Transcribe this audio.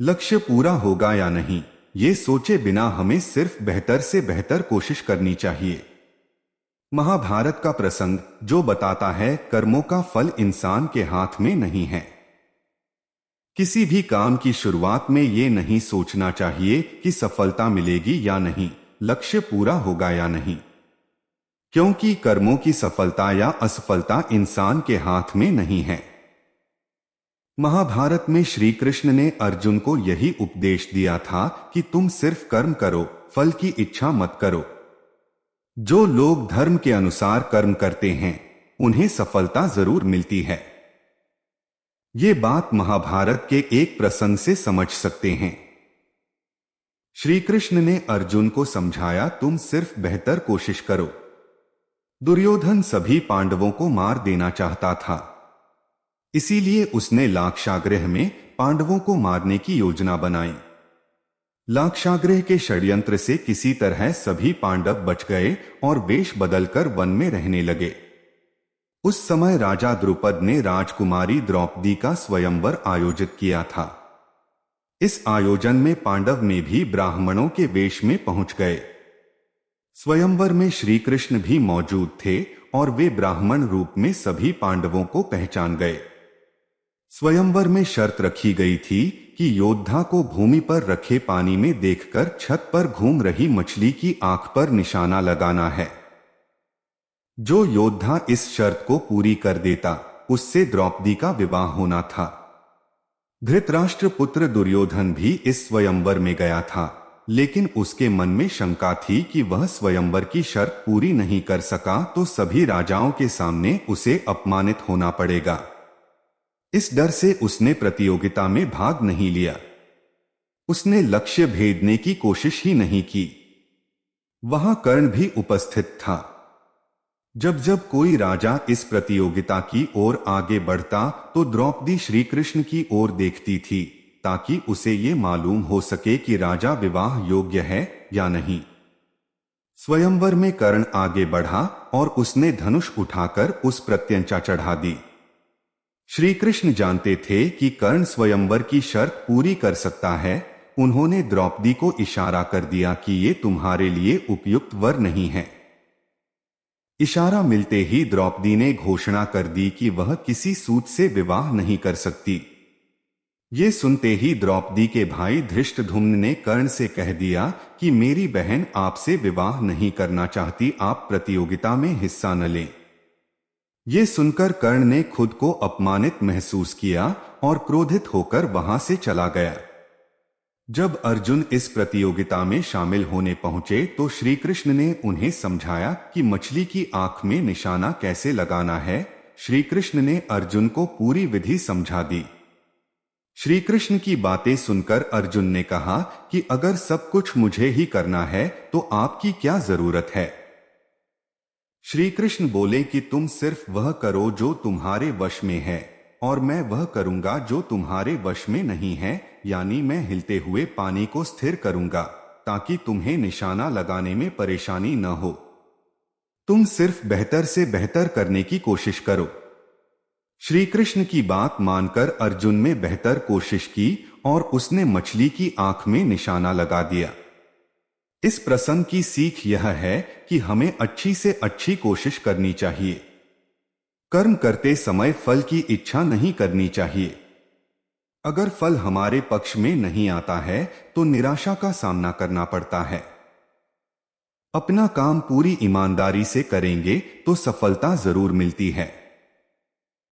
लक्ष्य पूरा होगा या नहीं, ये सोचे बिना हमें सिर्फ बेहतर से बेहतर कोशिश करनी चाहिए। महाभारत का प्रसंग जो बताता है कर्मों का फल इंसान के हाथ में नहीं है। किसी भी काम की शुरुआत में ये नहीं सोचना चाहिए कि सफलता मिलेगी या नहीं, लक्ष्य पूरा होगा या नहीं, क्योंकि कर्मों की सफलता या असफलता इंसान के हाथ में नहीं है। महाभारत में श्री कृष्ण ने अर्जुन को यही उपदेश दिया था कि तुम सिर्फ कर्म करो, फल की इच्छा मत करो। जो लोग धर्म के अनुसार कर्म करते हैं उन्हें सफलता जरूर मिलती है। ये बात महाभारत के एक प्रसंग से समझ सकते हैं। श्री कृष्ण ने अर्जुन को समझाया, तुम सिर्फ बेहतर कोशिश करो। दुर्योधन सभी पांडवों को मार देना चाहता था, इसीलिए उसने लाक्षागृह में पांडवों को मारने की योजना बनाई। लाक्षागृह के षड्यंत्र से किसी तरह सभी पांडव बच गए और वेश बदलकर वन में रहने लगे। उस समय राजा द्रुपद ने राजकुमारी द्रौपदी का स्वयंवर आयोजित किया था। इस आयोजन में पांडव में भी ब्राह्मणों के वेश में पहुंच गए। स्वयंवर में श्री कृष्ण भी मौजूद थे और वे ब्राह्मण रूप में सभी पांडवों को पहचान गए। स्वयंवर में शर्त रखी गई थी कि योद्धा को भूमि पर रखे पानी में देखकर छत पर घूम रही मछली की आंख पर निशाना लगाना है। जो योद्धा इस शर्त को पूरी कर देता उससे द्रौपदी का विवाह होना था। धृतराष्ट्र पुत्र दुर्योधन भी इस स्वयंवर में गया था, लेकिन उसके मन में शंका थी कि वह स्वयंवर की शर्त पूरी नहीं कर सका तो सभी राजाओं के सामने उसे अपमानित होना पड़ेगा। इस डर से उसने प्रतियोगिता में भाग नहीं लिया। उसने लक्ष्य भेदने की कोशिश ही नहीं की। वहां कर्ण भी उपस्थित था। जब जब कोई राजा इस प्रतियोगिता की ओर आगे बढ़ता तो द्रौपदी श्री कृष्ण की ओर देखती थी ताकि उसे ये मालूम हो सके कि राजा विवाह योग्य है या नहीं। स्वयंवर में कर्ण आगे बढ़ा और उसने धनुष उठाकर उस प्रत्यंचा चढ़ा दी। श्री कृष्ण जानते थे कि कर्ण स्वयंवर की शर्त पूरी कर सकता है। उन्होंने द्रौपदी को इशारा कर दिया कि ये तुम्हारे लिए उपयुक्त वर नहीं है। इशारा मिलते ही द्रौपदी ने घोषणा कर दी कि वह किसी सूत से विवाह नहीं कर सकती। ये सुनते ही द्रौपदी के भाई धृष्टद्युम्न ने कर्ण से कह दिया कि मेरी बहन आपसे विवाह नहीं करना चाहती, आप प्रतियोगिता में हिस्सा न लें। ये सुनकर कर्ण ने खुद को अपमानित महसूस किया और क्रोधित होकर वहां से चला गया। जब अर्जुन इस प्रतियोगिता में शामिल होने पहुंचे तो श्री कृष्ण ने उन्हें समझाया कि मछली की आंख में निशाना कैसे लगाना है। श्री कृष्ण ने अर्जुन को पूरी विधि समझा दी। श्री कृष्ण की बातें सुनकर अर्जुन ने कहा कि अगर सब कुछ मुझे ही करना है तो आपकी क्या जरूरत है। श्री कृष्ण बोले कि तुम सिर्फ वह करो जो तुम्हारे वश में है और मैं वह करूंगा जो तुम्हारे वश में नहीं है, यानी मैं हिलते हुए पानी को स्थिर करूंगा ताकि तुम्हें निशाना लगाने में परेशानी न हो। तुम सिर्फ बेहतर से बेहतर करने की कोशिश करो। श्री कृष्ण की बात मानकर अर्जुन ने बेहतर कोशिश की और उसने मछली की आंख में निशाना लगा दिया। इस प्रसंग की सीख यह है कि हमें अच्छी से अच्छी कोशिश करनी चाहिए। कर्म करते समय फल की इच्छा नहीं करनी चाहिए। अगर फल हमारे पक्ष में नहीं आता है तो निराशा का सामना करना पड़ता है। अपना काम पूरी ईमानदारी से करेंगे तो सफलता जरूर मिलती है।